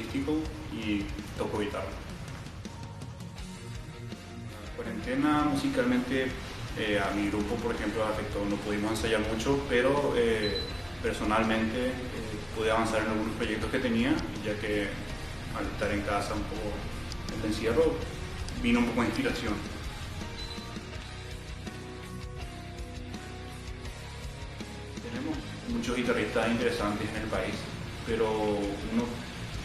artístico y toco guitarra. La cuarentena musicalmente a mi grupo, por ejemplo, afectó, no pudimos ensayar mucho, pero personalmente pude avanzar en algunos proyectos que tenía, ya que al estar en casa un poco en el encierro, vino un poco de inspiración. Tenemos muchos guitarristas interesantes en el país, pero uno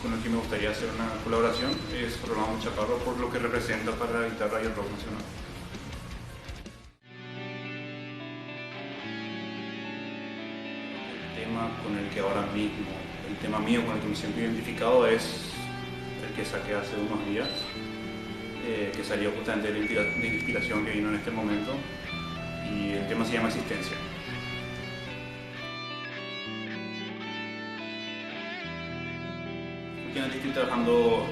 con el que me gustaría hacer una colaboración es Rolando Chaparro, por lo que representa para la guitarra y el rock nacional. El tema con el que ahora mismo, el tema mío con el que me siento identificado es el que saqué hace unos días, que salió justamente de la inspiración que vino en este momento, y el tema se llama Existencia. Últimamente estoy trabajando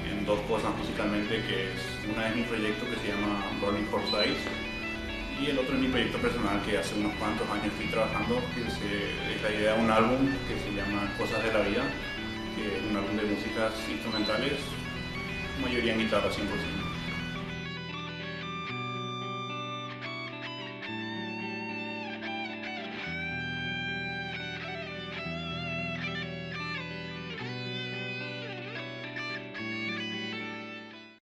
en dos cosas musicalmente, que es una es mi proyecto que se llama Burning for Size, y el otro es mi proyecto personal que hace unos cuantos años estoy trabajando, que es la idea de un álbum que se llama Cosas de la Vida, que es un álbum de músicas instrumentales, mayoría en guitarra 100%.